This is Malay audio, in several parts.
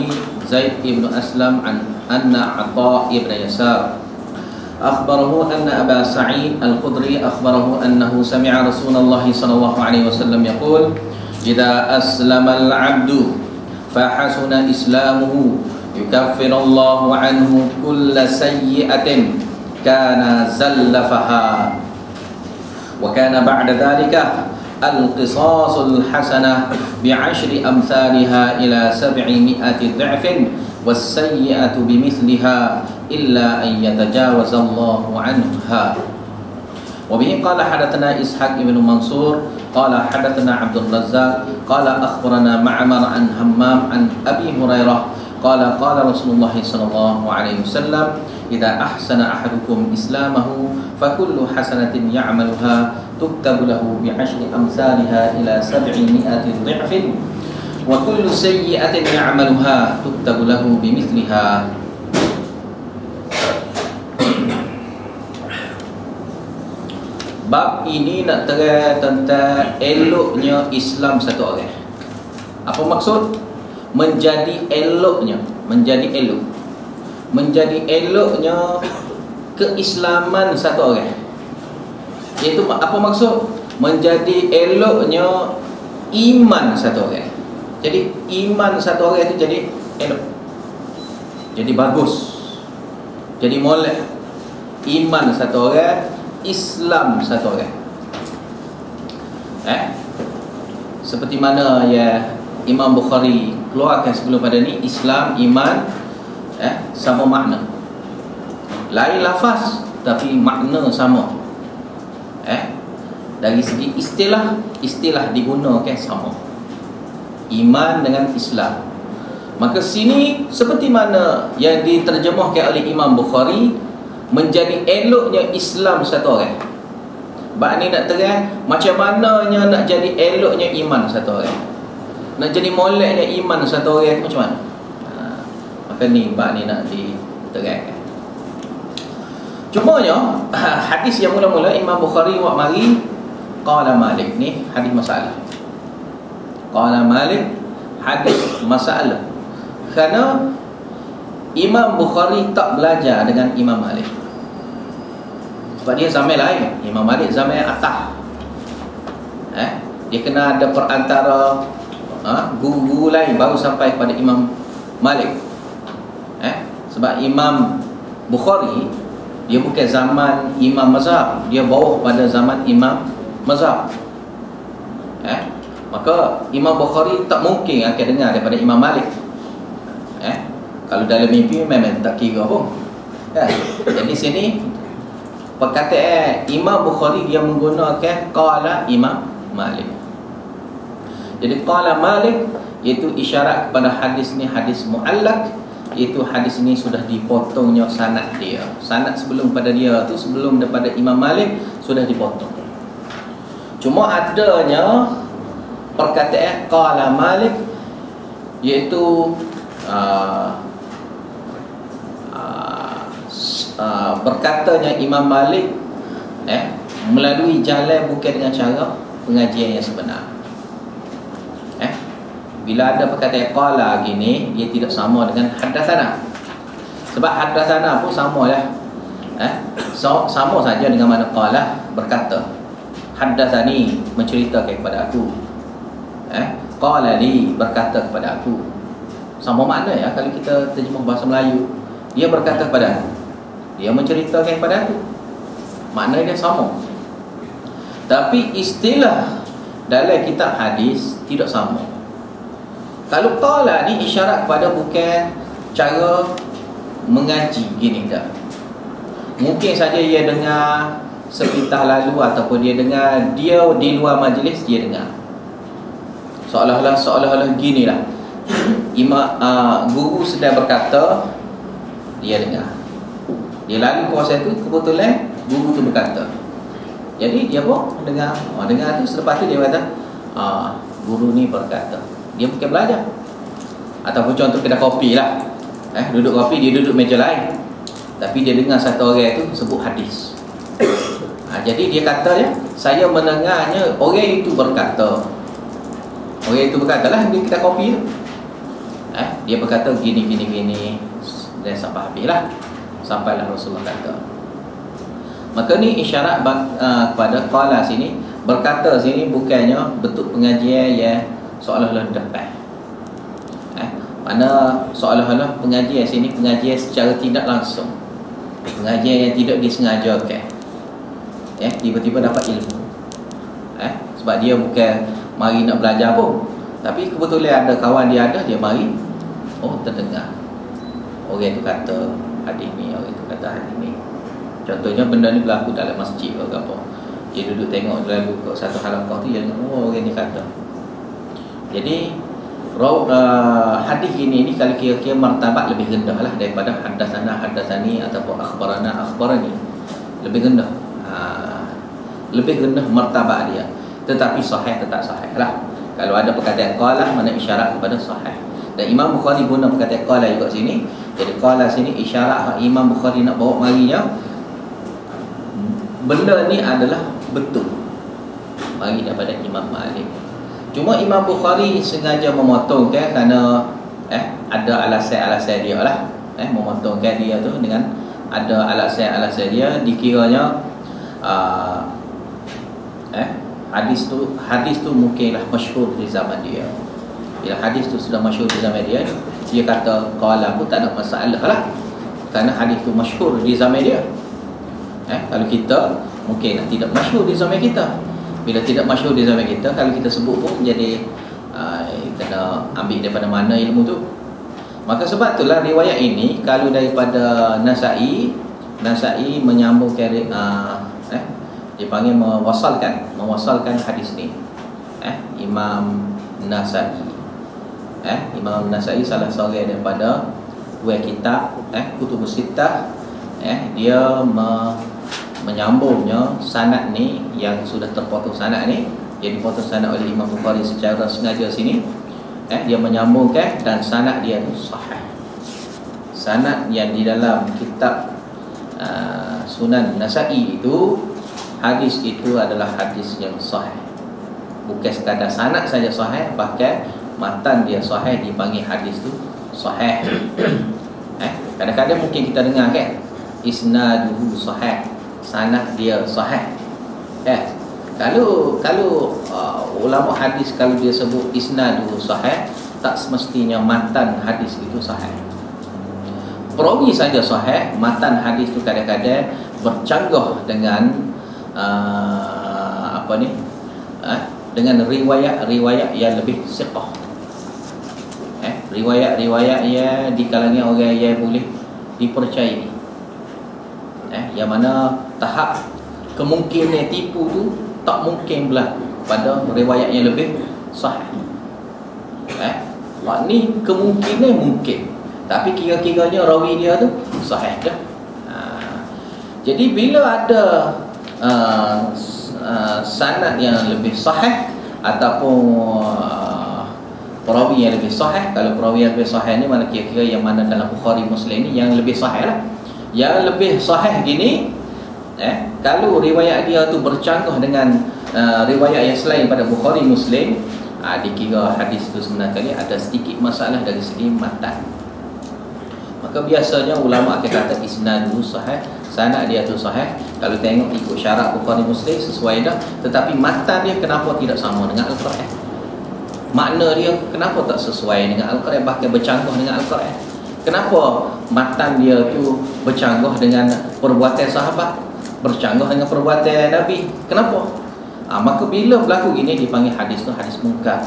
akhbarani Zaid ibn Aslam anna Atha ibn Yasar akhbarahu anna Aba Sa'id al-Khudri akhbarahu annahu sami'a Rasulullah sallallahu alaihi wasallam yaqul idza aslama al-'abdu fa hasuna islamuhu yukaffirullahu anhu kulla sayyi'atin kana zallafaha wa kana ba'da dhalika al-qisasul hasanah bi'ashri amsalha ila 700 dha'fin was-sayyi'atu bimithliha illa an yatajawazallahu anha. Wa bihi qala hadatsana Ishaq ibn Mansur qala hadatsana Abdul Razzaq qala akhbarana Ma'mar an Hammam an Abi Hurairah qala qala Rasulullah sallallahu alaihi wasallam idza ahsana ahadukum islamahu fakullu hasanatin ya'maluha tuktabu lahu bi'ashri amsalha ila 700 dha'fin wa kullu sayyi'atin ya'maluha tuktabu lahu bimithliha. Bab ini nak terang tentang eloknya Islam satu orang. Apa maksud? Menjadi eloknya, menjadi elok. Menjadi eloknya keislaman satu orang. Itu apa maksud? Menjadi eloknya iman satu orang. Jadi iman satu orang itu jadi elok, jadi bagus, jadi molek. Iman satu orang, Islam satu orang. Seperti mana ya Imam Bukhari keluarkan sebelum pada ni, Islam, iman sama makna. Lain lafaz tapi makna sama. Dari segi istilah digunakan sama. Iman dengan Islam. Maka sini seperti mana yang diterjemahkan oleh Imam Bukhari, menjadi eloknya Islam satu orang. Bab ni nak terang macam mananya nak jadi eloknya iman satu orang. Nak jadi moleknya iman satu orang macam mana? Maka ni bab ni nak diterangkan. Cumanya hadis yang mula-mula Imam Bukhari buat mari qala Malik, ni hadis masalah. Qala Malik, hadis masalah. Kerana Imam Bukhari tak belajar dengan Imam Malik. Sebab dia zaman lain. Imam Malik zaman atas. Dia kena ada perantara guru-guru lain baru sampai kepada Imam Malik. Sebab Imam Bukhari dia bukan zaman Imam Mazhab, dia bawah pada zaman Imam Mazhab. Maka Imam Bukhari tak mungkin akan dengar daripada Imam Malik. Kalau dalam mimpi memang tak kira pun. Jadi sini perkataan Imam Bukhari dia menggunakan qala Imam Malik. Jadi qala Malik iaitu isyarat kepada hadis ni hadis muallaq, iaitu hadis ni sudah dipotongnya sanad dia. Sanad sebelum pada dia tu, sebelum daripada Imam Malik sudah dipotong. Cuma adanya perkataan qala Malik iaitu berkatanya Imam Malik melalui jalan bukan dengan cara pengajian yang sebenar. Bila ada perkataan qala gini, dia tidak sama dengan haddatsana. Sebab haddatsana pun sama lah. Sama saja dengan mana qala berkata. Haddatsani menceritakan kepada aku. Qala li berkata kepada aku. Sama makna ya kalau kita terjemah bahasa Melayu. Dia berkata kepada aku, dia menceritakan kepada aku. Makna dia sama. Tapi istilah dalam kitab hadis tidak sama. Kalau qala ni isyarat kepada bukan cara mengaji gini tak. Mungkin saja ia dengar sepintas lalu ataupun dia dengar dia di luar majlis dia dengar. Seolah-olah ginilah. Guru sedang berkata, dia dengar. Dia lalu kawasan itu, kebetulan guru tu berkata. Jadi dia pun dengar. Dengar tu selepas tu dia kata, guru ni berkata. Dia bukan belajar. Ataupun contoh kedai kopi lah. Duduk kopi, dia duduk meja lain. Tapi dia dengar satu orang itu sebut hadis. Jadi dia kata ya, saya mendengarnya orang itu berkata. Orang itu berkata lah di kedai kopi tu. dia berkata gini dan sampai habislah, sampailah Rasulullah kata. Maka ni isyarat kepada qala sini, berkata sini bukannya bentuk pengajian yang seolah-olah depan. Mana seolah-olah pengajian sini pengajian secara tidak langsung, pengajian yang tidak disengajakan. Tiba-tiba dapat ilmu. Sebab dia bukan mari nak belajar pun, tapi kebetulan ada kawan dia ada, dia mari, terdengar orang itu kata hadis ni, orang itu kata hadis ni. Contohnya benda ni berlaku dalam masjid ke apa, dia duduk tengok lalu kat satu halaqah tu, dia orang ni kata. Jadi hadis ini kalau kira-kira martabat lebih rendah lah daripada haddatsani ataupun akhbarani, lebih rendah. Lebih rendah martabat dia, tetapi sahih tetap sahih lah. Kalau ada perkataan qala, mana isyarat kepada sahih. Dan Imam Bukhari guna perkataan qala juga sini. Jadi qala sini isyarat Imam Bukhari nak bawa marinya benda ni adalah betul mari daripada Imam Malik. Cuma Imam Bukhari sengaja memotongkan kerana ada alasan-alasan dia lah, memotongkan dia tu dengan ada alasan-alasan dia. Dikiranya hadis tu mungkinlah masyhur di zaman dia. Bila hadis tu sudah masyhur di zaman dia kata qala pun tak ada masalah lah, kerana hadis tu masyhur di zaman dia. Kalau kita mungkin tidak masyhur di zaman kita. Bila tidak masyhur di zaman kita, kalau kita sebut pun jadi kena ambil daripada mana ilmu tu. Maka sebab itulah riwayat ini kalau daripada Nasa'i menyambung dipanggil mewasalkan hadis ni. Imam Nasa'i. Imam Nasa'i salah seorang daripada dua kitab Kutubus Sittah. Dia menyambungnya sanad ni yang sudah terpotong sanad ni, dia dipotong sanad oleh Imam Bukhari secara sengaja sini. Dia menyambungkan dan sanad dia tu sahih. Sanad yang di dalam kitab Sunan Nasa'i itu, hadis itu adalah hadis yang sahih. Bukan sekadar sanad saja sahih, bahkan matan dia sahih, dipanggil hadis tu sahih. Kadang-kadang mungkin kita dengar kan, isnaduhu sahih, sanad dia sahih. Kalau ulama hadis kalau dia sebut isnaduhu sahih, tak semestinya matan hadis itu sahih. Perawi saja sahih, matan hadis itu kadang-kadang bercanggah dengan dengan riwayat-riwayat yang lebih siqah. Riwayat-riwayat yang di kalangan orang yang boleh dipercayai. Yang mana tahap kemungkinan tipu tu tak mungkin berlaku pada riwayat yang lebih sahih. Ni kemungkinan mungkin, tapi kira-kiranya rawi dia tu sahih dah. Jadi bila ada sanad yang lebih sahih ataupun perawi yang lebih sahih, kalau perawi yang lebih sahih ni mana kira-kira yang mana dalam Bukhari Muslim ni yang lebih sahih lah. Yang lebih sahih gini, kalau riwayat dia tu bercanggah dengan riwayat yang selain pada Bukhari Muslim, dikira hadis tu sebenarnya ada sedikit masalah dari segi matan. Maka biasanya ulama akan kata isnaduhu sahih, sanad dia tu sahih. Kalau tengok ikut syarat Bukhari Muslim sesuai dah, tetapi matan dia kenapa tidak sama dengan Al-Quran? Makna dia kenapa tak sesuai dengan Al-Quran, bahkan bercanggah dengan Al-Quran? Kenapa matan dia tu bercanggah dengan perbuatan sahabat, bercanggah dengan perbuatan Nabi? Kenapa? Maka bila berlaku gini dipanggil hadis tu hadis munkar.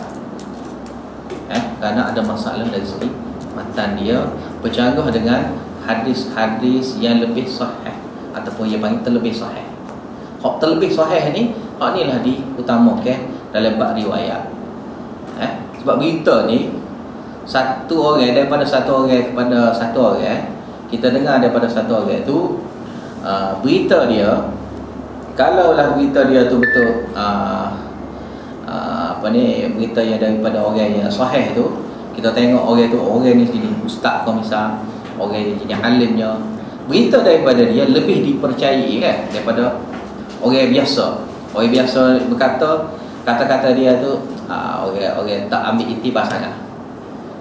Kerana ada masalah dari segi matan dia bercanggah dengan hadis-hadis yang lebih sahih ataupun yang panggil terlebih sahih. Hak terlebih sahih ni, hak ni lah diutamakan dalam bab riwayat. Sebab berita ni satu orang daripada satu orang kepada satu orang, kita dengar daripada satu orang tu berita dia. Kalaulah berita dia tu betul berita yang daripada orang yang sahih tu, kita tengok orang tu, orang ni jadi ustaz ke misal, orang yang jadi alimnya, berita daripada dia lebih dipercayai kan daripada orang biasa. Orang biasa berkata, kata-kata dia tu orang tak ambil iktibar sangat.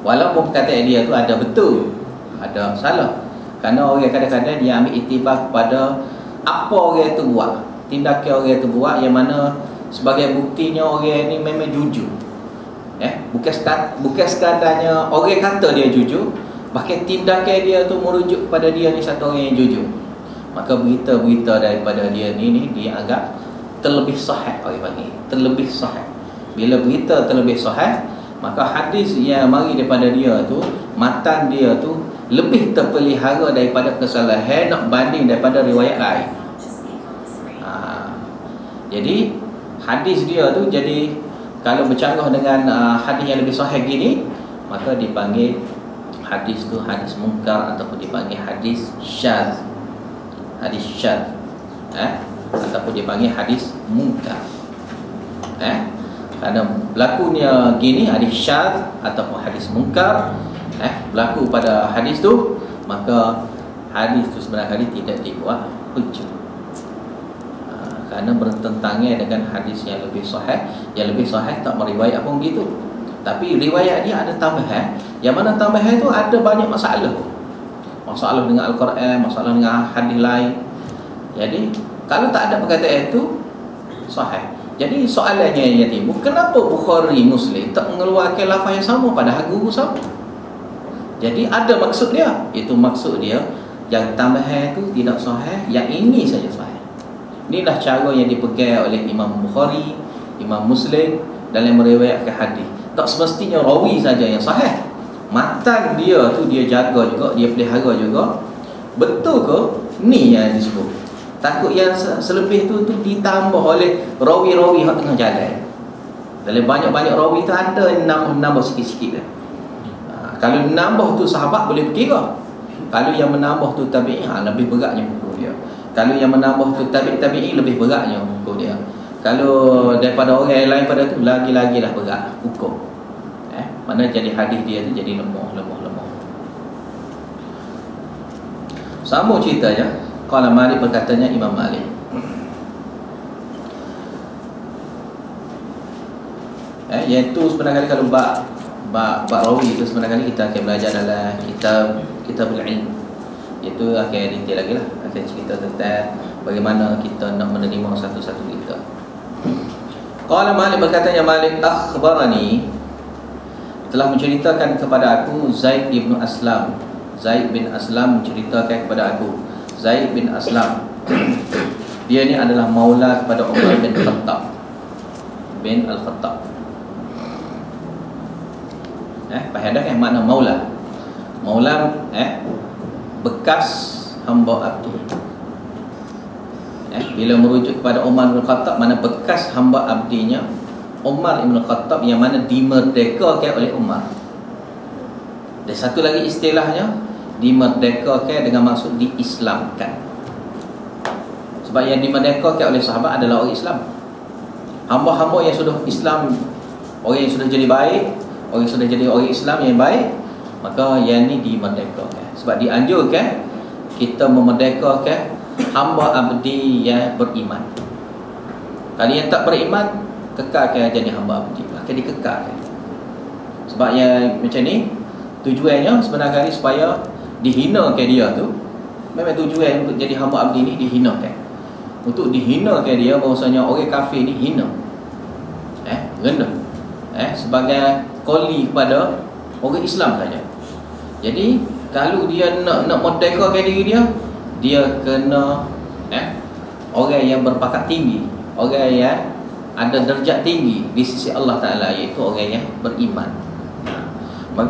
Walaupun perkataan dia tu ada betul, ada salah. Kerana orang kadang-kadang dia ambil iktibar kepada apa orang tu buat, tindakan orang tu buat, yang mana sebagai buktinya orang ni memang jujur. Bukan sekadanya orang kata dia jujur, bahkan tindakan dia tu merujuk kepada dia ni satu orang yang jujur. Maka berita-berita daripada dia ni dianggap terlebih sahih, orang panggil terlebih sahih. Bila berita terlebih sahih, maka hadis yang mari daripada dia tu, matan dia tu lebih terpelihara daripada kesalahan nak banding daripada riwayat lain. Jadi hadis dia tu, jadi kalau bercanggah dengan hadis yang lebih sahih gini, maka dipanggil hadis tu hadis munkar, ataupun dipanggil hadis syadz. Hadis syadz, ataupun dipanggil hadis munkar. Kerana berlakunya gini, hadis syadz ataupun hadis munkar, berlaku pada hadis tu, maka hadis tu sebenarnya tidak dibuat hujjah. Kerana bertentangan dengan hadis yang lebih sahih. Yang lebih sahih tak meriwayat pun gitu, tapi riwayat dia ada tambahan, yang mana tambahan tu ada banyak masalah. Masalah dengan Al-Quran, masalah dengan hadis lain. Jadi kalau tak ada perkataan itu sahih. Jadi soalannya yang timbul, kenapa Bukhari Muslim tak mengeluarkan lafaz yang sama padahal guru sama? Jadi ada maksud dia. Itu maksud dia, yang tambahan itu tidak sahih, yang ini saja sahih. Inilah cara yang dipegang oleh Imam Bukhari, Imam Muslim dalam meriwayatkan hadis. Tak semestinya rawi saja yang sahih, matan dia tu dia jaga juga, dia pelihara juga. Betul ke? Ni yang disebut. Takut yang selebih tu ditambah oleh rawi-rawi yang tengah jalan. Dalam banyak-banyak rawi tu ada nambah sikit-sikit dah. Kalau nambah tu sahabat boleh berkira. Kalau yang menambah tu tabi'in, lebih beratnya hukum dia. Kalau yang menambah tu tabi'in, lebih beratnya hukum dia. Kalau daripada orang yang lain pada tu, lagi-lagi lah berat hukum. Mana jadi hadis dia tu jadi lemah. Sama ceritanya, qala Malik, berkatanya Imam Malik, iaitu sebenarnya kalau bab rawi itu sebenarnya kita akan belajar dalam kitab al-ilm. Itu akan detail lagi lah, akan cerita tentang bagaimana kita nak menerima satu-satu kita. Qala Malik, berkatanya Malik, akhbarani, telah menceritakan kepada aku Zaid bin Aslam. Zaid bin Aslam menceritakan kepada aku. Zaid bin Aslam dia ni adalah maula kepada Umar bin Khattab bin Al-Khattab. Faham dah makna maula? Maula bekas hamba abdi. Bila merujuk kepada Umar bin Khattab, mana bekas hamba abdinya Umar bin Khattab, yang mana dimerdekakan oleh Umar. Dan satu lagi istilahnya, dimerdekakan dengan maksud diislamkan. Sebab yang dimerdekakan oleh sahabat adalah orang Islam. Hamba-hamba yang sudah Islam, orang yang sudah jadi baik, orang yang sudah jadi orang Islam yang baik, maka yang ni dimerdekakan. Sebab dianjurkan kita memerdekakan hamba abdi yang beriman. Kalau yang tak beriman, kekalkan jadi hamba abdi, akan dikekalkan. Sebab yang macam ni, tujuannya sebenarnya supaya dihinakan dia tu. Memang tujuan untuk jadi hamba abdi ni dihinakan. Untuk dihinakan dia, bahawasanya orang kafir ni hina, rendah, sebagai koli kepada orang Islam saja. Jadi kalau dia nak merdekakan diri dia, dia kena orang yang berpangkat tinggi, orang yang ada darjat tinggi di sisi Allah Ta'ala, iaitu orang yang beriman.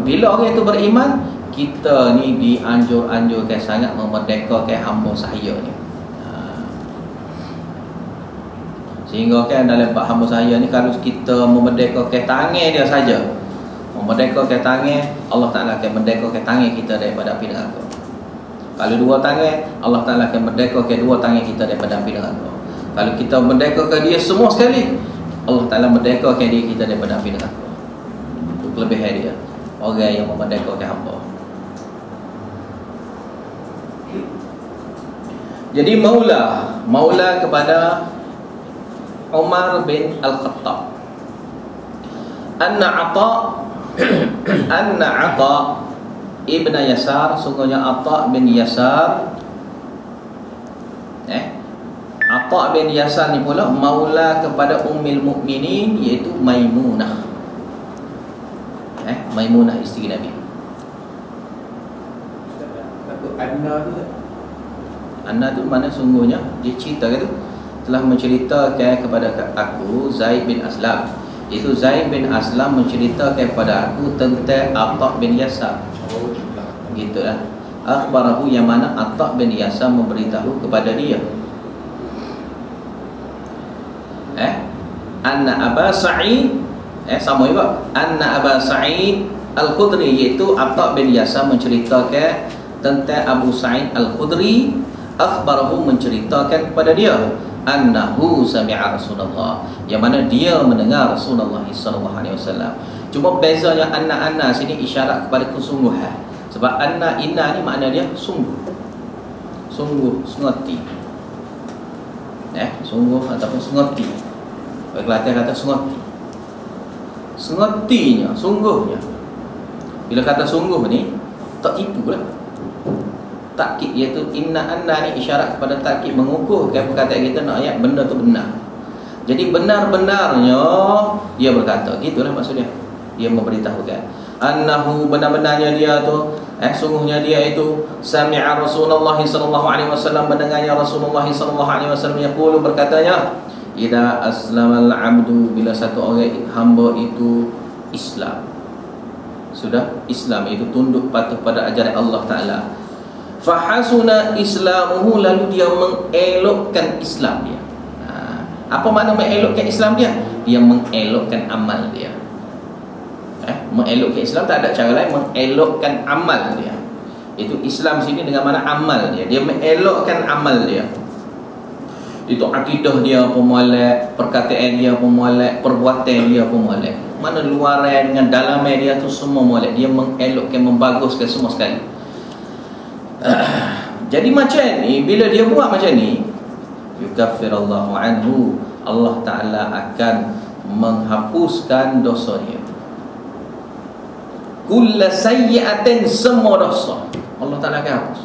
Bila orang itu beriman, kita ni dianjurkan sangat memerdekakan hamba sahaya ni. Sehingga kan dalam bab hamba sahaya ni, kalau kita memerdekakan tangan dia saja, memerdekakan tangan, Allah Ta'ala akan merdekakan tangan kita daripada api neraka. Kalau dua tangan, Allah Ta'ala akan merdekakan dua tangan kita daripada api neraka. Kalau kita merdekakan dia semua sekali, Allah Ta'ala merdekakan diri kita daripada api neraka. Itu kelebihan dia, orang yang memerdekakan hamba. Jadi maula kepada Umar bin Al-Khattab. Anna Ata anna Atha ibn Yasar, sungguhnya Atha bin Yasar, Atha bin Yasar ni pula maula kepada Ummul Mukminin, iaitu Maimunah. Maimunah isteri Nabi. Anna tu mana sungguhnya, dia cerita tu telah menceritakan kepada aku Zaid bin Aslam. Itu Zaid bin Aslam menceritakan kepada aku tentang Atha bin Yasar. Gitulah. Akhbarahu, yang mana Atha bin Yasar memberitahu kepada dia. Anna Aba Sa'id, sama juga. Anna Aba Sa'id Al-Khudri, iaitu Atha bin Yasar menceritakan tentang Abu Sa'id Al-Khudri. Akhbarahu, menceritakan kepada dia, annahu sami'a Rasulullah, yang mana dia mendengar Rasulullah sallallahu alaihi wasallam. Cuma bezanya anna sini isyarat kepada kesungguhan. Sebab inna ni makna dia sungguh. Sungguh, sungati. Sungguh ataupun sungati. Bagi Kelantan kata sungati. Sungatinya, sungguhnya. Bila kata sungguh ni, tak tipu lah. Takkid, iaitu inna anna ni isyarat kepada takkid, mengukuh perkataan kita nak ayat benda tu benar. Jadi benar-benarnya dia berkata, gitulah maksudnya. Dia memberitahukan annahu, benar-benarnya dia tu, sungguhnya dia itu sami'a Rasulullah sallallahu alaihi wasallam, mendengarnya Rasulullah sallallahu alaihi wasallam yaqulu, berkatanya, idza aslamal abdu, bila satu orang hamba itu Islam, sudah Islam, itu tunduk patuh pada ajaran Allah Ta'ala, fahasuna islamuhu, lalu dia mengelokkan Islam dia. Apa makna mengelokkan Islam dia? Dia mengelokkan amal dia. Mengelokkan Islam tak ada cara lain, mengelokkan amal dia. Itu Islam sini dengan mana amal dia. Dia mengelokkan amal dia. Itu akidah dia pun molek, perkataan dia pun molek, perbuatan dia pun molek. Mana luaran dengan dalamnya dia tu semua molek. Dia mengelokkan, membaguskan semua sekali. Jadi macam ni, bila dia buat macam ni, yukaffirallahu anhu, Allah Ta'ala akan menghapuskan dosa dia. Kulla sayyi'atin, semua dosa Allah Ta'ala akan hapus.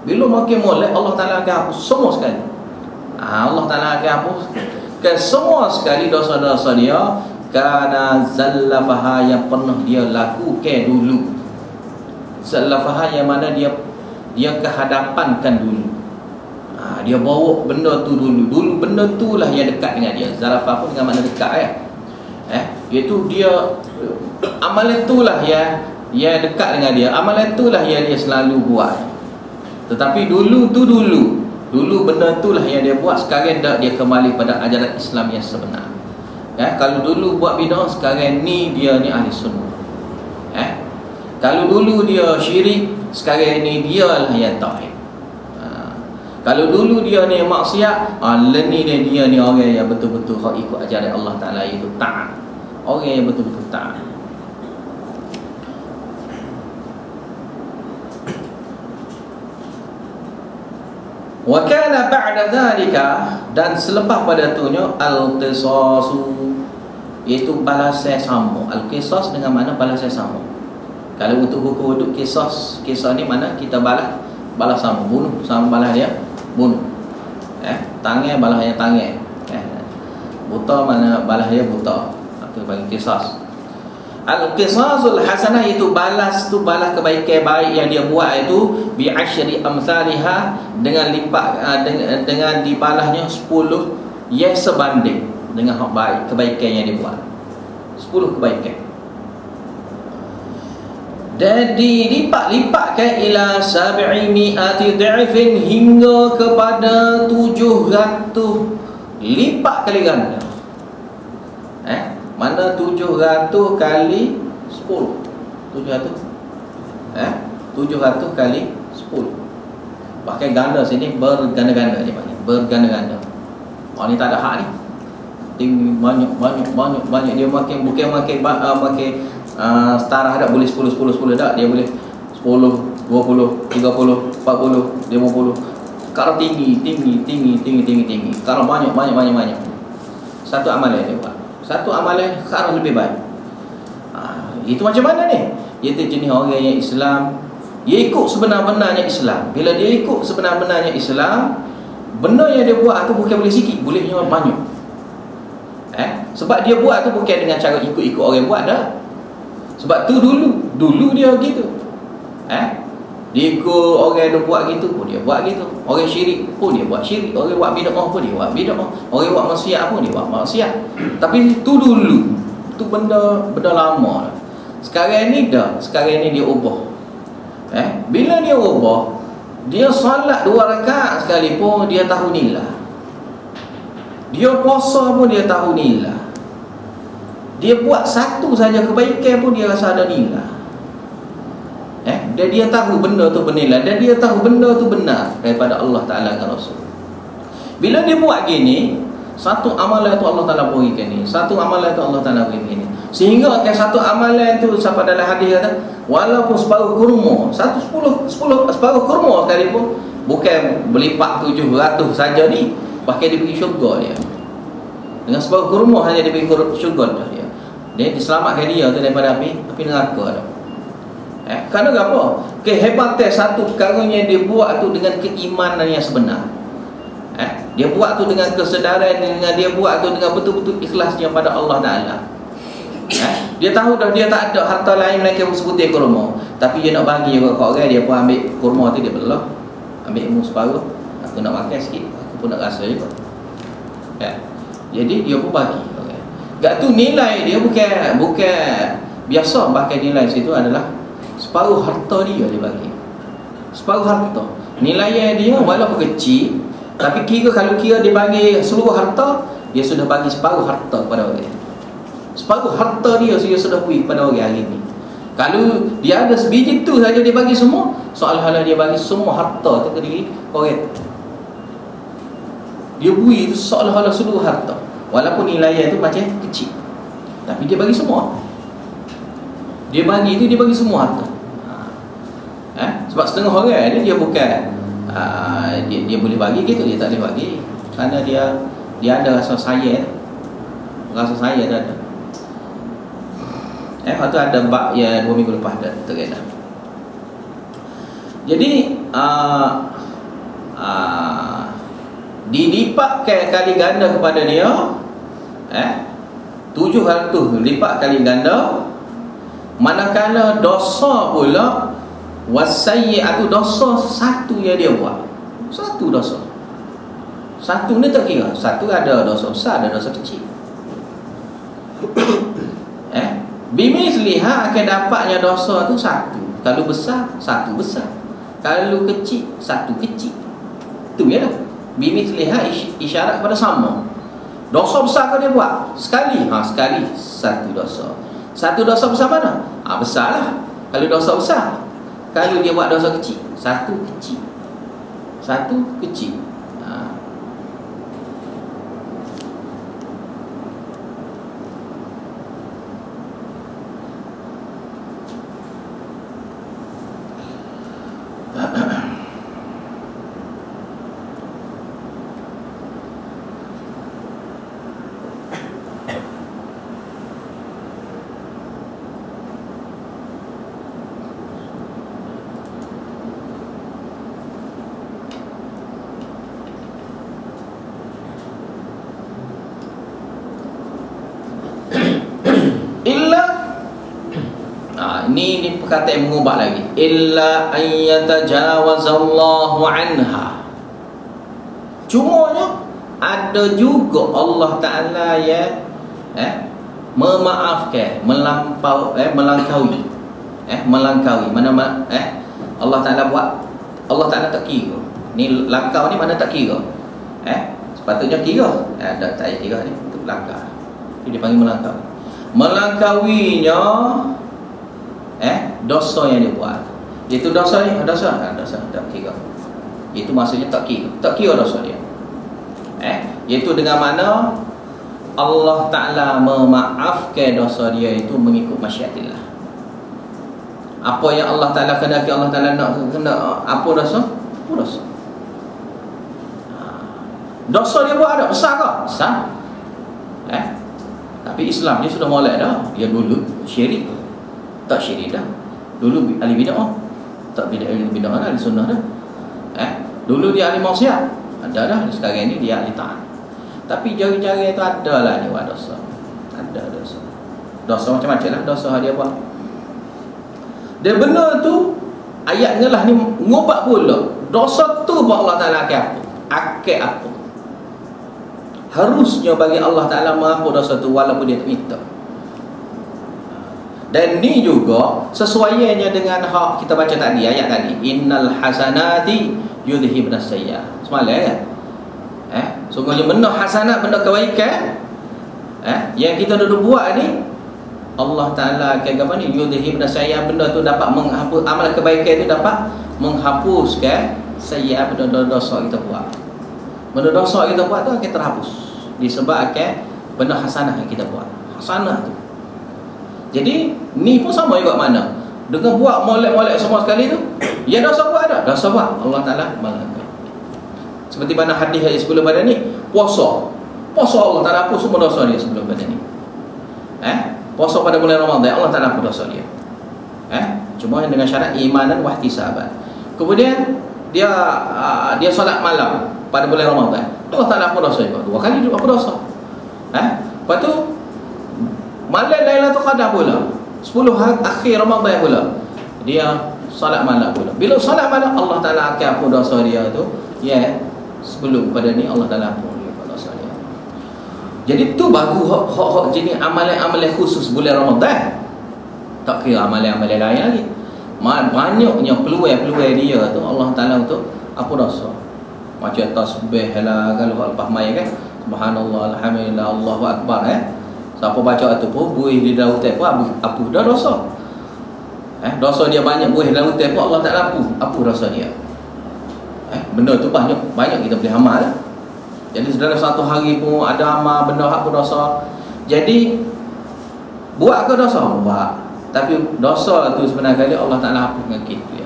Bila makin molek, Allah Ta'ala akan hapus semua sekali. Allah Ta'ala akan hapus ke semua sekali dosa-dosa dia, kana zallafaha, yang pernah dia lakukan dulu. Zallafaha, yang mana dia kehadapankan dulu. Dia bawa benda tu dulu. Dulu benda tu lah yang dekat dengan dia. Zalafah pun dengan makna dekat iaitu dia, amalan tu lah yang dekat dengan dia. Amalan tu lah yang dia selalu buat. Tetapi dulu benda tu lah yang dia buat. Sekarang dia kembali pada ajaran Islam yang sebenar. Kalau dulu buat bid'ah, sekarang ni dia ni ahli sunnah. Kalau dulu dia syirik, sekarang ni dia lah yang tauhid. Kalau dulu dia ni maksiat, ni dia ni orang yang betul-betul ikut ajaran Allah Ta'ala, iaitu taat. Orang yang betul-betul taat. Wa kana ba'da dhalika, dan selepas pada tunya, al-qisasu, iaitu balasan sama. Al-qisas dengan mana balasan sama. Kalau untuk hukum untuk kisah ni mana kita balas sama, bunuh sama balas dia bunuh. Tangan balas dia tangan. Buta mana balas dia buta. Itu bagi kisah. Al-qisasul hasanah, itu balas kebaikan baik yang dia buat itu bi asyri amsalha, dengan lipat dengan dibalasnya 10 yang sebanding dengan hak baik kebaikan yang dia buat. 10 kebaikan. Dan dilipat-lipatkan ila 700 dha'fin, hingga kepada 700 lipat kali ganda. Mana 700 kali 10? 700 kali 10. Pakai ganda sini berganda-ganda dia panggil. Berganda-ganda. Ni tak ada hak ni. Tinggi banyak dia makin, bukan makin setara tak boleh 10 tak, dia boleh 10, 20, 30, 40, 50. Kalau tinggi. Kalau banyak. Satu amalan dia buat. Satu amalan harus lebih baik. Itu macam mana ni? Iaitu jenis orang yang Islam, dia ikut sebenar-benarnya Islam. Bila dia ikut sebenar-benarnya Islam, benda yang dia buat tu bukan boleh sikit, bolehnya banyak. Sebab dia buat tu bukan dengan cara ikut-ikut orang buat dah. Sebab tu dulu dia gitu. Dia ikut orang yang buat gitu pun dia buat gitu. Orang syirik pun dia buat syirik. Orang buat bid'ah pun dia buat bid'ah. Orang buat maksiat pun dia buat maksiat. Tapi tu dulu, tu benda lama dah. Sekarang ni dia ubah. Bila dia ubah, dia solat 2 rakaat sekalipun dia tahu nilai. Dia puasa pun dia tahu nilai. Dia buat satu saja kebaikan pun dia rasa ada nilai. Dan dia tahu benda tu bernilai, dan dia tahu benda tu benar daripada Allah Ta'ala dan Rasul. Bila dia buat gini, satu amalan tu Allah Ta'ala berikan ni, satu amalan tu Allah Ta'ala berikan ni, sehingga satu amalan tu sampai dalam hadis kata, walaupun separuh kurma, separuh kurma sekalipun, bukan berlipat 700 saja ni, bahkan dia pergi syurga dia. Dengan separuh kurma hanya dia pergi syurga dah dia. Dia diselamatkan dia tu daripada api neraka dah. Kerana apa? Kehebatan satu perkara yang dia buat tu dengan keimanan yang sebenar. Dia buat tu dengan kesedaran, dengan dia buat tu dengan betul-betul ikhlasnya pada Allah Ta'ala. Dia tahu dah dia tak ada harta lain melainkan sebutir kurma, tapi dia nak bagi ke orang, dia pun ambil kurma tu, dia belah, ambil ilmu separuh, aku nak makan sikit, aku pun nak rasa juga. Jadi dia pun bagi. Gak tu nilai dia bukan biasa, bahkan nilai situ adalah separuh harta dia bagi. Separuh harta. Nilai dia walaupun kecil, tapi kalau kira dia bagi seluruh harta, dia sudah bagi separuh harta kepada orang. Separuh harta dia sudah beri kepada orang hari ni. Kalau dia ada sebiji tu saja dia bagi semua, seolah-olah dia bagi semua harta tu ke diri orang. Dia beri tu seolah-olah seluruh harta, walaupun nilai tu macam kecil, tapi dia bagi semua. Dia bagi semua harta. Sebab setengah orang ni dia bukan dia boleh bagi gitu, dia tak boleh bagi kerana dia ada rasa sayang. Rasa sayang dah ada. Lepas tu ada bab yang 2 minggu lepas dah terkena. Jadi dilipatkan kali ganda kepada dia, 700 lipat kali ganda. Manakala dosa pula, wasayyi'atu, dosa satu yang dia buat, satu dosa, satu ni tak kira, satu ada dosa besar, ada dosa kecil. Bimisliha akan dapatnya dosa tu satu. Kalau besar, satu besar. Kalau kecil, satu kecil. Tu ya dah. Bimisliha isyarat kepada sama. Dosa besar kau dia buat sekali, sekali satu dosa. Satu dosa besar mana? Besar lah kalau dosa besar. Kalau dia buat dosa kecil, satu kecil, satu kecil. Ini perkataan yang mengubah lagi. Illa ayyatajawazallahu anha. Cumanya ada juga Allah Ta'ala yang memaafkan, melangkaui. Melangkaui. Mana Allah Ta'ala buat, Allah Ta'ala tak kira. Ni langkau ni mana tak kira. Sepatutnya kira. Tak kira ni untuk langkau. Dia panggil melangkau. Melangkauinya dosa yang dia buat. Itu dosa ni, dosa tak kira. Itu maksudnya tak kira dosa dia. Iaitu dengan mana Allah Ta'ala memaafkan dosa dia itu mengikut masyiatillah. Apa yang Allah Ta'ala kehendaki, Allah Ta'ala nak apa dosa? Apa dosa? Dosa dia buat ada besar ke? Besar. Tapi Islam dia sudah molek dah. Dia dulu syirik. Tak syirik dah. Dulu ahli bid'ah. Tak bid'ah dah, ahli sunnah dah. Dulu dia ahli maksiat. Ada dah. Sekarang ni dia ahli taat. Tapi jari-jari itu ada lah dia buat dosa. Ada dosa. Dosa macam-macam lah dosa dia buat. Dia benar tu ayatnya lah ni ngubah pula. Dosa tu buat Allah Ta'ala akan apa? Akan apa? Harusnya bagi Allah Ta'ala mengampun dosa tu walaupun dia tak minta. Dan ni juga sesuainya dengan hak kita baca tadi, ayat tadi, innal hasanati yudhibnas sayyi'at. Semalam kan? Sungguhnya benda hasanat, benda kebaikan yang kita duduk buat ni, Allah Ta'ala akan apa ni, yudhibnas sayyi'at, benda tu dapat menghapus, amal kebaikan tu dapat menghapuskan sayyi'at, benda dosa kita buat. Benda dosa kita buat tu akan terhapus disebabkan benda hasanah yang kita buat. Hasanah tu. Jadi ni pun sama juga mana. Dengan buat molek-molek semua sekali tu, ya dosa buat ada. Dosa buat Allah Ta'ala melanggar. Seperti mana hadis sebelum pada ni, puasa. Puasa Allah Ta'ala hapus semua dosa dia sebelum pada ni. Puasa pada bulan Ramadan Allah Ta'ala hapus dosa dia. Cuma dengan syarat iman dan wahtisaban. Kemudian dia solat malam pada bulan Ramadan, Allah Ta'ala hapus dosa juga. 2 kali dia hapus dosa. Lepas tu malam Lailatul Qadar pula, 10 hari akhir Ramadan pula, dia solat malam pula. Bila solat malam Allah Ta'ala akan hapus dosa dia tu, sebelum pada ni Allah Ta'ala hapus dosa dia. Jadi tu baru hak jenis amalan-amalan khusus bulan Ramadan. Tak kira amalan-amalan lain lagi. Banyaknya peluang-peluang dia tu Allah Ta'ala untuk hapus dosa. Macam tasbih lah, kalau lepas mai kan, subhanallah, alhamdulillah, Allahu akbar. Siapa baca tu pun buih di dalam hutan pun hapus dah dosa. Dosa dia banyak, buih dalam hutan pun Allah Ta'ala hapus dosa dia. Benda tu banyak kita boleh amal. Jadi dalam satu hari pun ada amal benda hapus dosa. Jadi buat ke dosa? Buat. Tapi dosa tu sebenarnya Allah Ta'ala hapus dengan kita.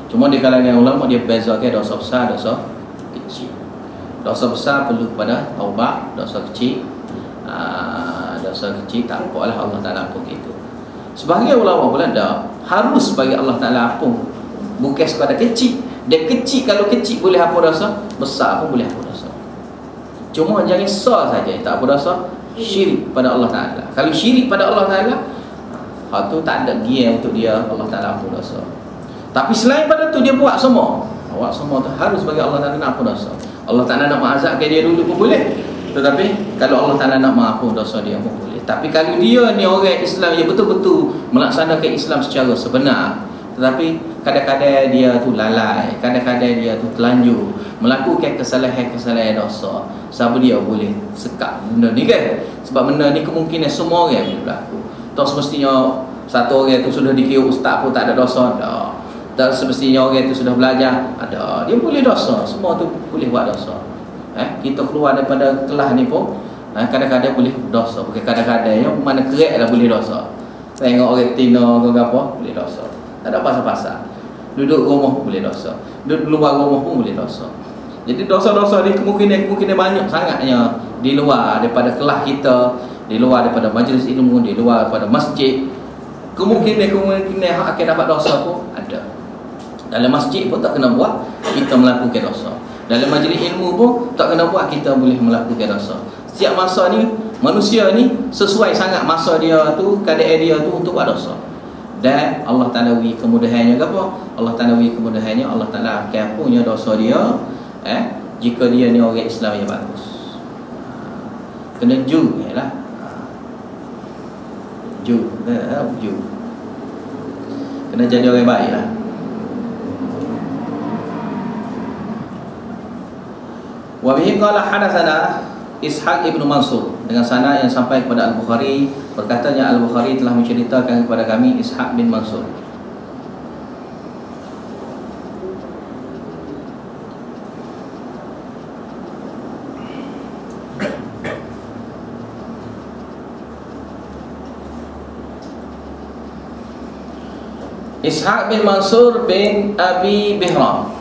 Cuma di kalangan ulama dia bezakan dosa besar, dosa kecil. Dosa besar perlu kepada taubat, dosa kecil tak apalah Allah Ta'ala ampun gitu. Sebagai ulama pula dah harus bagi Allah Ta'ala ampun, bukan sekadar kecil. Dia kecil, kalau kecil boleh hapus dosa, besar pun boleh hapus dosa. Cuma jangan sah saja tak hapus dosa, syirik pada Allah Ta'ala. Kalau syirik pada Allah Ta'ala, hak tu tak ada dia untuk dia Allah Ta'ala hapus dosa. Tapi selain pada tu dia buat semua tu harus bagi Allah Ta'ala nak hapus dosa. Allah Ta'ala nak mengazabkan dia dulu pun boleh. Tetapi kalau Allah Ta'ala nak mengampun dosa dia pun boleh. Tapi kalau dia ni orang Islam yang betul-betul melaksanakan Islam secara sebenar, tetapi kadang-kadang dia tu lalai, kadang-kadang dia tu terlanjur melakukan kesalahan-kesalahan dosa, siapa dia boleh sekat benda ni kan? Sebab benda ni kemungkinan semua orang boleh berlaku. Tak semestinya satu orang tu sudah dikira ustaz pun tak ada dosa. Tak semestinya orang tu sudah belajar, ada, dia boleh dosa. Semua tu boleh buat dosa. Kita keluar daripada kelas ni pun kadang-kadang boleh dosa. Bukan kadang-kadang yang mana kerak lah boleh dosa. Tengok orang Tino ke apa boleh dosa. Tak ada pasal-pasal. Duduk rumah pun boleh dosa. Duduk luar rumah pun boleh dosa. Jadi dosa-dosa ni kemungkinan banyak sangatnya di luar daripada kelas kita, di luar daripada majlis ilmu, di luar daripada masjid. Kemungkinan hak akan dapat dosa pun ada. Dalam masjid pun tak kena buat, kita melakukan dosa. Dalam majlis ilmu pun tak kena buat, kita boleh melakukan dosa. Setiap masa ni manusia ni sesuai sangat masa dia tu, keadaan dia tu untuk buat dosa. Dan Allah Ta'ala beri kemudahannya ke apa? Allah Ta'ala beri kemudahannya, Allah Ta'ala akan punya dosa dia jika dia ni orang Islam yang bagus. Kena ju lah. Ju. Kena jadi orang baik lah. Wa bihi qala hadatsana Ishaq ibn Mansur, dengan sanad yang sampai kepada Al-Bukhari, berkatanya Al-Bukhari telah menceritakan kepada kami Ishaq bin Mansur. Ishaq bin Mansur bin Abi Bihram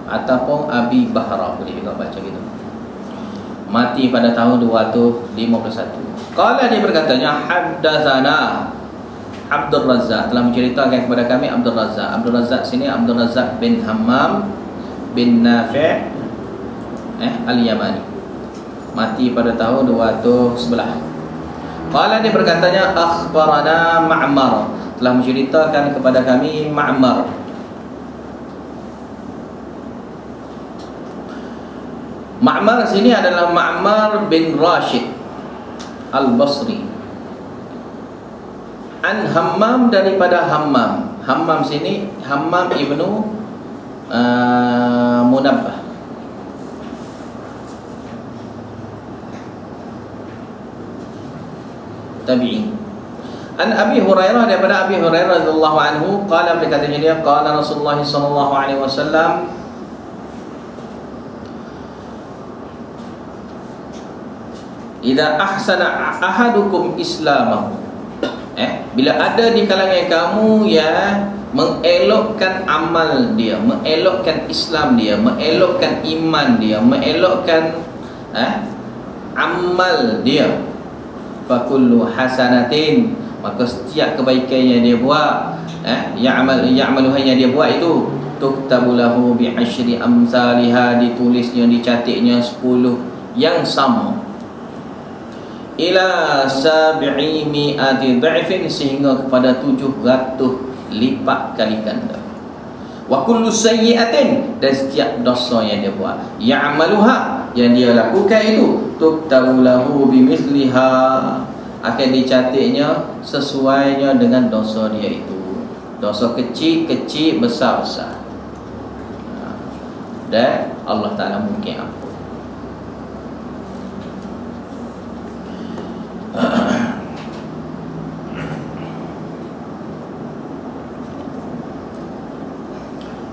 ataupun Abi Bahra, boleh juga baca gitu. mati pada tahun 251. Qala, dia berkatanya, haddatsana Abdul Razzaq, telah menceritakan kepada kami Abdul Razzaq. Abdul Razzaq sini Abdul Razzaq bin Hammam bin Nafi' Al-Yamani, mati pada tahun 211. Qala, dia berkatanya, akhbarana Ma'mar, telah menceritakan kepada kami Ma'mar. Ma'mar sini adalah Ma'mar bin Rashid Al-Basri. An Hammam, daripada Hammam. Hammam sini Hammam ibnu Munabbah. Tabi'in. An Abi Hurairah, daripada Abi Hurairah radhiyallahu anhu, qala, berkatanya dia, qala Rasulullah sallallahu alaihi wasallam, idza ahsana ahadukum islamahu, bila ada di kalangan kamu yang mengelokkan amal dia, mengelokkan Islam dia, mengelokkan iman dia, mengelokkan amal dia, fakullu hasanatin, maka setiap kebaikan yang dia buat, ya'maluha, yang dia buat itu, tuktabu lahu bi asyri amsalihha, ditulisnya, dicatiknya 10 yang sama, ila sab'i mi'ati dha'fin, sehingga kepada 700 lipat kali ganda. Wa kullu sayyi'atin, dan setiap dosa yang dia buat, ya'maluha, yang dia lakukan itu, tuktabu lahu bimithliha, akan dicatiknya sesuainya dengan dosa dia itu. Dosa kecil-kecil, besar-besar, dan Allah Ta'ala mungkin ampun.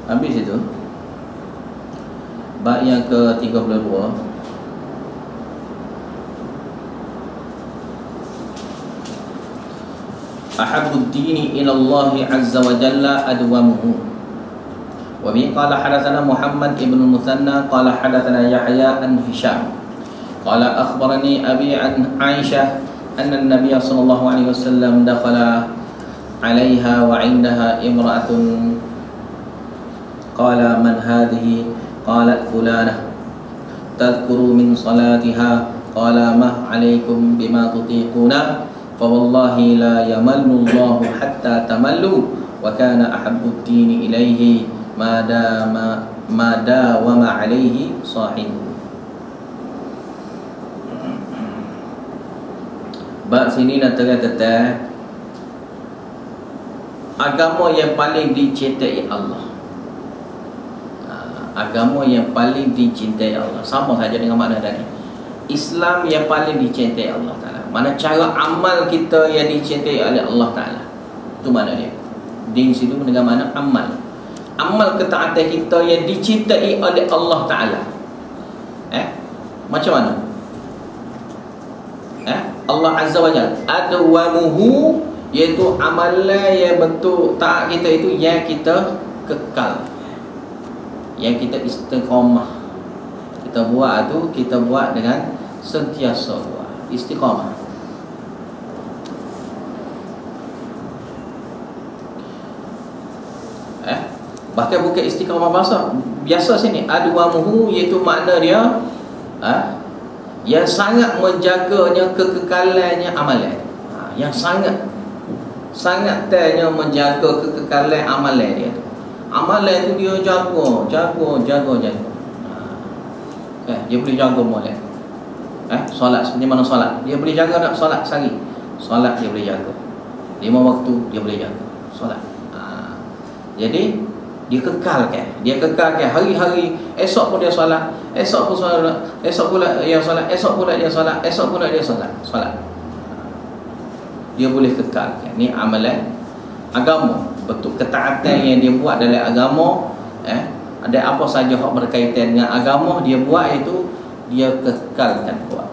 Habis itu bab yang ke-32, ahabbud dini ila Allah azza wa jalla adwamuhu. Wa bi qala hadatsana Muhammad ibn Muthanna qala hadatsana Yahya an Hisham qala akhbarani abi an Aisyah anna an-nabiy sallallahu alaihi wasallam dakhala 'alaiha wa 'indaha imra'atun qala man hadhihi qalat fulanah tadhkuru min salatiha qala ma 'alaikum bima tutiquna fa wallahi la yamallu Allahu hatta tamallu wa kana ahabbud dini ilaihi ma dawama 'alaihi sahibu. Bab sini nak terang-terang agama yang paling dicintai Allah. Agama yang paling dicintai Allah, sama saja dengan makna tadi. Islam yang paling dicintai Allah Ta'ala. Mana cara amal kita yang dicintai oleh Allah Ta'ala, itu makna dia. Din situ dengan makna amal. Amal ketaatan kita yang dicintai oleh Allah Ta'ala. Macam mana? Allah Azza wa Jalla adwamuhu, iaitu amalan yang bentuk taat kita itu yang kita kekal, yang kita istiqamah. Kita buat itu, kita buat dengan sentiasa buat istiqamah. Bahkan bukan istiqamah biasa sini, adwamuhu, iaitu makna dia yang sangat menjaganya kekekalannya amalan. Yang sangat tanya menjaga kekekalan amalan dia. Amalan itu dia jaga. Dia boleh jaga molek. Solat, seperti mana solat, dia boleh jaga tak? Solat sehari, solat dia boleh jaga 5 waktu, dia boleh jaga solat. Jadi dia kekalkan hari-hari. Esok pun dia solat, esok pun solat, esok pula dia solat, esok pula dia solat, esok pula dia solat. Dia boleh kekalkan. Ni amalan agama, bentuk ketaatan yang dia buat dalam agama. Ada apa saja hak berkaitan dengan agama dia buat itu, dia kekalkan buat.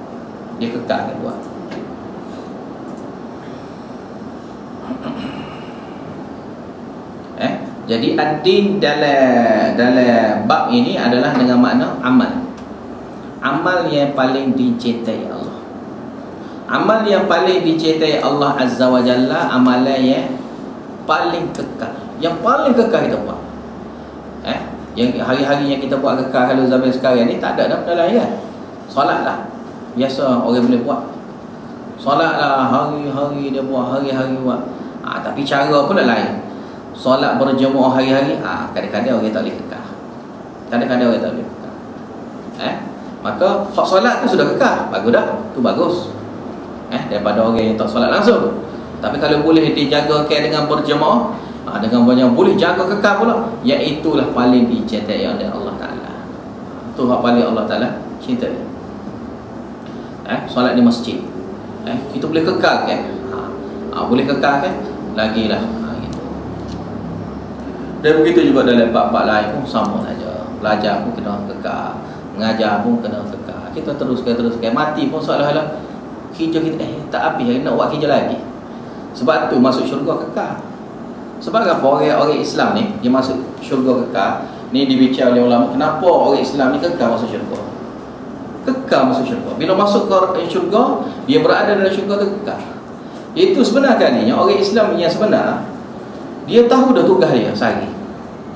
Jadi ad-din dalam bab ini adalah dengan makna amal. amal yang paling dicintai Allah. Amal yang paling dicintai Allah Azza wa Jalla, amalan yang paling kekal. Yang paling kekal kita buat. Yang hari-hari yang kita buat kekal kalau zaman sekarang ni tak ada dah benda lain kan. Solat lah. Biasa orang boleh buat. Solat lah hari-hari dia buat, hari-hari buat. Tapi cara pun dah lain. Solat berjemaah hari-hari, kadang-kadang orang tak boleh kekal. Kadang-kadang orang tak boleh kekal. Maka hak solat tu sudah kekal. Bagus dah. Tu bagus. Daripada orang yang tak solat langsung. Tapi kalau boleh dijaga dengan berjemaah, dengan banyak boleh jaga kekal pula, iaitulah paling dicintai oleh Allah Ta'ala. Itu hak paling Allah Ta'ala cintai. Solat di masjid, kita boleh kekal kan? Boleh kekal kan? Lagilah gitu. Dan begitu juga dalam bab-bab lain pun sama saja. Belajar pun kena kekal, mengajar pun kena kekal. Kita teruskan. Mati pun seolah-olah kerja kita tak habis, nak buat kerja lagi. Sebab tu masuk syurga kekal. Sebab apa orang Islam ni dia masuk syurga kekal? Ni dibincang oleh ulama, kenapa orang Islam ni kekal masuk syurga? Kekal masuk syurga. Bila masuk ke syurga, dia berada dalam syurga tu kekal. Itu sebenarnya orang Islam yang sebenar, dia tahu dah tugas dia sehari.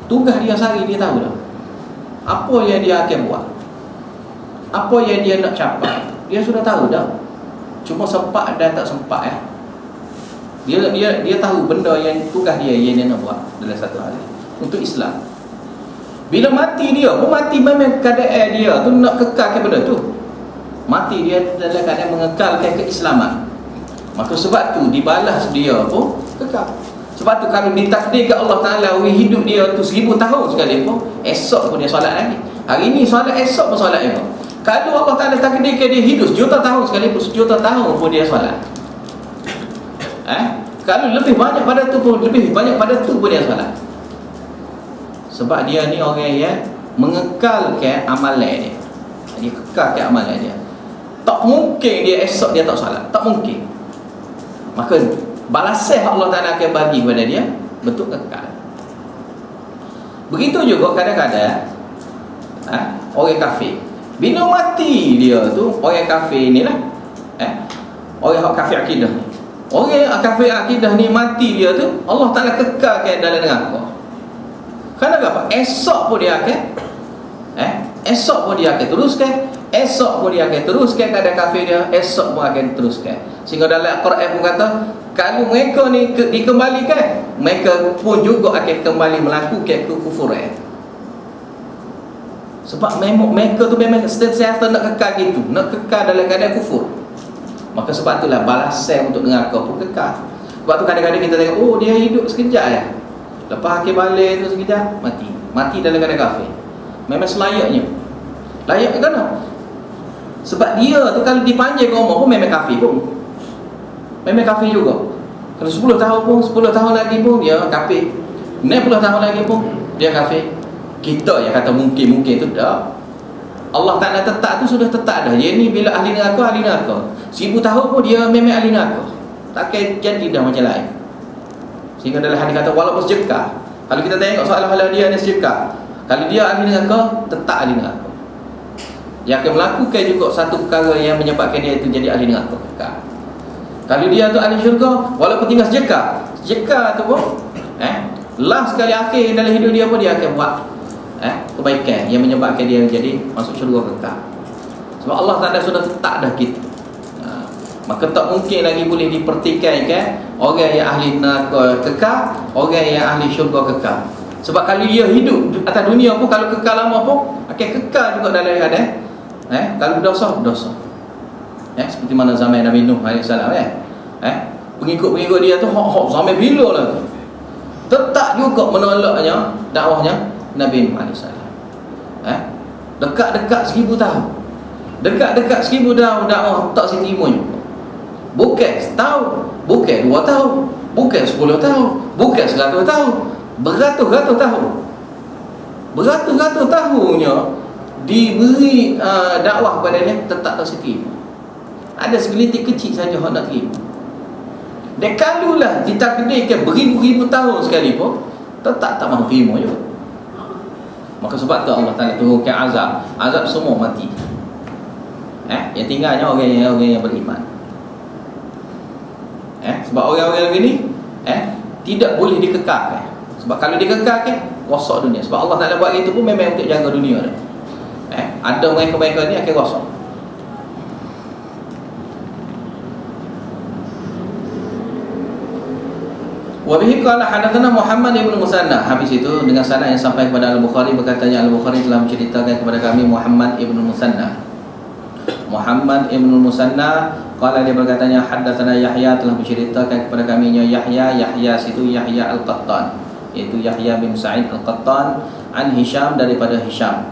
Tugas dia sehari dia tahu dah. Apa yang dia akan buat, apa yang dia nak capai, dia sudah tahu dah. Cuma sempat dan tak sempat Dia tahu benda yang tugas dia yang dia nak buat dalam satu hari untuk Islam. Bila mati dia pun mati memang keadaan dia tu nak kekalkan benda tu. Mati dia dalam keadaan mengekalkan keislaman. Maka sebab tu dibalas dia pun kekal. Sebab tu kalau ditakdirkan Allah Ta'ala hidup dia tu 1000 tahun sekali pun, esok pun dia solat lagi. Hari ni solat, esok pun solat lagi. Kalau Allah Ta'ala takdirkan dia hidup 1 juta tahun sekali pun, 1 juta tahun pun dia solat. Kalau lebih banyak pada tu pun dia solat. Sebab dia ni orang yang mengekalkan amalan dia. Dia kekalkan amalan dia. Tak mungkin dia esok dia tak solat. Tak mungkin. Maka balasan Allah Ta'ala akan bagi kepada dia bentuk kekal. Begitu juga kadang-kadang orang kafir, bila mati dia tu, orang kafir ni lah, orang kafir akidah ni, orang kafir akidah ni mati dia tu, Allah Ta'ala kekalkan dalam neraka. Kenapa? Apa? Esok pun dia akan teruskan. Esok pun dia akan teruskan keadaan kafir dia. Esok pun akan teruskan. Sehingga dalam Quran pun kata, kalau mereka ni dikembalikan, mereka pun juga akan kembali melakukan kekufuran. Sebab mereka tu memang sentiasa nak kekal gitu, nak kekal dalam keadaan kufur. Maka sebab itulah balasan untuk neraka pun kekal. Sebab tu kadang-kadang kita tengok, oh dia hidup sekejap ya, lepas akhir balik tu sekejap mati dalam keadaan kafir. Memang selayaknya. Layak kan? Sebab dia tu kalau dipanjang ke umur pun memang kafir pun. Memang kafir juga. Kalau 10 tahun pun, 10 tahun lagi pun dia kafir. 60 tahun lagi pun dia kafir. Kita yang kata mungkin tu dah. Allah Ta'ala tetap tu sudah tetap dah. Dia ni bila ahli neraka. 1000 tahun pun dia memang ahli neraka. Takkan jadi dah macam lain. Sehingga dalam hadis kata walaupun sejekah. Kalau kita tengok soalan-soalan dia ni sejekah, kalau dia ahli neraka, tetap ahli neraka. Yang akan melakukan juga satu perkara yang menyebabkan dia itu jadi ahli neraka kekal. Kalau dia tu ahli syurga, walaupun tinggal sejekah tu pun last sekali akhir dalam hidup dia pun dia akan buat kebaikan yang menyebabkan dia jadi masuk syurga kekal. Sebab Allah Ta'ala sudah tetap dah kita. Maka tak mungkin lagi boleh dipertikaikan orang yang ahli neraka kekal, orang yang ahli syurga kekal. Sebab kalau dia hidup atas dunia pun, kalau kekal lama pun akan kekal juga dalam keadaan kalau dosa. Seperti mana zaman Nabi Nuh AS pengikut-pengikut dia tu hok sampai bila lah tu tetap juga menolaknya dakwahnya Nabi Nuh AS. Dekat-dekat 1000 tahun. Dekat-dekat 1000 tahun dakwah tak terima juga. Bukan setahun, bukan 2 tahun, bukan 10 tahun, bukan 100 tahun, beratus-ratus tahun. Beratus-ratus tahunnya diberi dakwah kepada dia, tetap tak terima. Ada segelitik kecil saja orang nak terima. Dan kalulah ditakdirkan beribu-ribu tahun sekali pun, tetap tak mahu terima juga. Maka sebab tu Allah Ta'ala turunkan azab. Azab semua mati. Yang tinggalnya orang yang beriman. Sebab orang-orang begini tidak boleh dikekalkan. Sebab kalau dikekalkan, rosak dunia. Sebab Allah Ta'ala buat itu pun memang untuk jaga dunia dah. Ada mereka-mereka ni akan rosak. Wa bihi qala hadatsana Muhammad ibn Musanna. Habis itu dengan sanad yang sampai kepada Al-Bukhari, berkatanya Al-Bukhari telah menceritakan kepada kami Muhammad ibn Musanna. Muhammad ibn Musanna qala, dia berkatanya hadatsana Yahya, telah menceritakan kepada kami Yahya situ Yahya Al-Qattan, iaitu Yahya bin Sa'id Al-Qattan, an Hisham, daripada Hisham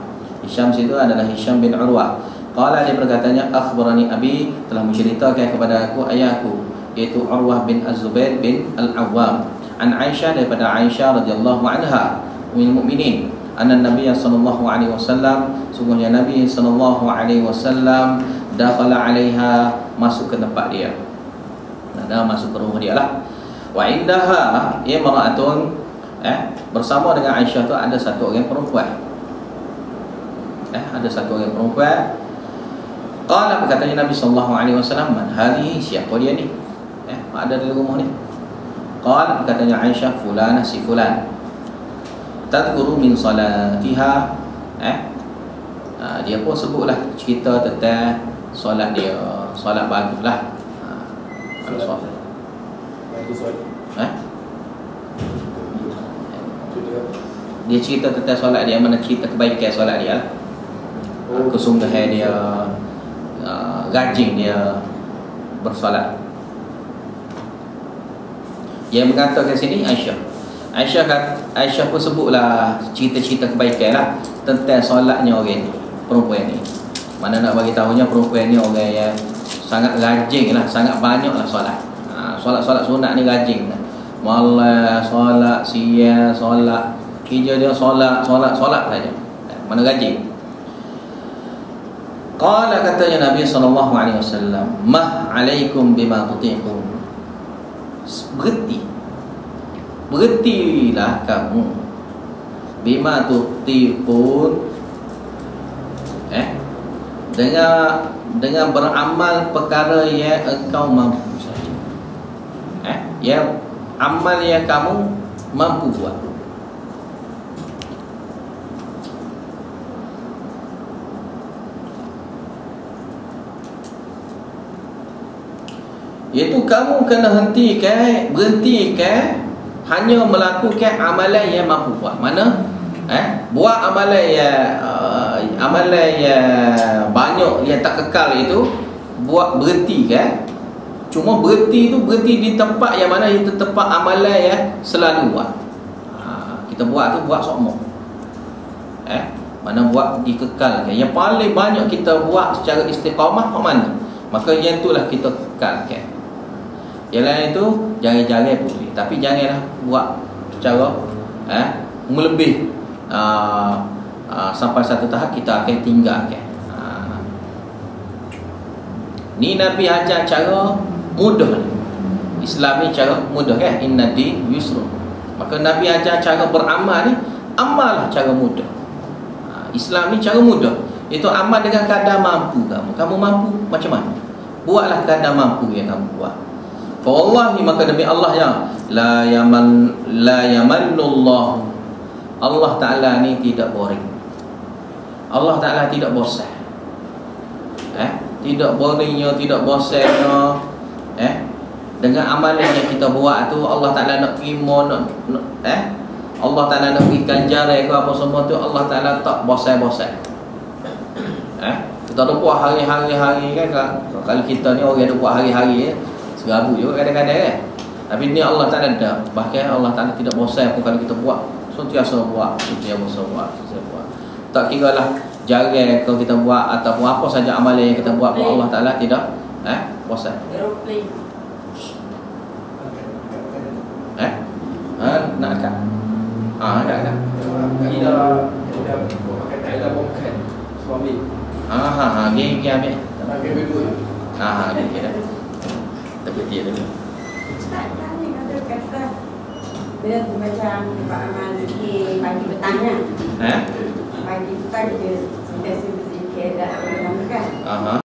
situ adalah Hisham bin Urwah. Qala, dia berkatanya akhbarani abi, telah menceritakan kepada aku ayahku, iaitu Urwah bin Az-Zubair bin Al-Awwam, an Aisyah, daripada Aisyah radhiyallahu anha ummul mukminin, anna Nabi sallallahu alaihi wasallam, sungguhnya Nabi sallallahu alaihi wasallam dakhala 'alaiha, masuk ke tempat dia. Masuk ke rumah dia lah. Wa indaha imra'atun, bersama dengan Aisyah tu ada satu orang perempuan. Ada satu orang perempuan. Qala, berkatanya Nabi sallallahu alaihi wasallam, man hadhihi, siapa dia ni? Ada dalam rumah ni. Qala, berkatanya Aisyah, fulanah, si fulan. Tadhkuru min salatiha, dia pun sebutlah cerita tentang solat dia. Solat baguslah. Ada solat. Dia cerita tentang solat dia, mana cerita kebaikan solat dia lah. Kesungguhan dia, rajin dia bersolat. Yang mengatakan sini Aisyah pun sebutlah cerita-cerita kebaikan lah tentang solatnya orang ni, perempuan ni. Mana nak bagi tahunya perempuan ni orang yang sangat rajin lah, sangat banyak lah solat. Solat sunat ni rajin lah. Malam solat, siang solat, kerja dia solat saja. Mana rajin. Qala, katanya Nabi sallallahu alaihi wasallam, mah alaikum bima tutiqun. Berhentilah kamu bima tutiqun, dengan beramal perkara yang engkau mampu saja. Yang amal yang kamu mampu buat. Iaitu kamu kena berhentikan hanya melakukan amalan yang mampu buat. Mana? Buat amalan yang banyak yang tak kekal itu, berhentikan. Cuma berhenti di tempat yang mana itu tempat amalan yang selalu buat. Kita buat tu buat sokmo. Mana buat dikekalkan. Yang paling banyak kita buat secara istiqamah mana? Maka yang itulah kita kekalkan. Yang lain itu jangan-jangan boleh, tapi janganlah buat secara melebih sampai satu tahap kita akan tinggalkan. Ni Nabi ajar cara mudah ni. Islam ni cara mudah kan? Inna din yusrun. Maka Nabi ajar cara beramal ni, amallah cara mudah. Islam ni cara mudah. Itu amal dengan kadar mampu kamu. Kamu mampu macam mana? Buatlah kadar mampu yang kamu buat. Fa wallahi, maka demi Allah yang la yamannullah, Allah Ta'ala ni tidak boring. Allah Ta'ala tidak bosan. Tidak boringnya, tidak bosannya. Dengan amalan yang kita buat tu, Allah Ta'ala nak terima, Allah Ta'ala nak beri ganjaran ke apa semua tu, Allah Ta'ala tak bosan-bosan. Kita ada buat hari-hari kan. Kalau kita ni orang ada buat hari-hari serabu juga kadang-kadang kan. Tapi ni Allah Ta'ala dah. Bahkan Allah Ta'ala tidak bosan pun kalau kita buat. Sentiasa buat. Tak kira lah jarang kalau kita buat ataupun apa saja amalan yang kita buat pun Allah Ta'ala tidak bosan. Nak akak? Nak. Kita pakai tayar bukan suami. Gini ambil. Gini dah. Terpeti dulu. Ustaz, kami ada kata dia macam Pak Amal zikir pagi petangnya. Pagi petang dia sudah zikir dah amal kan.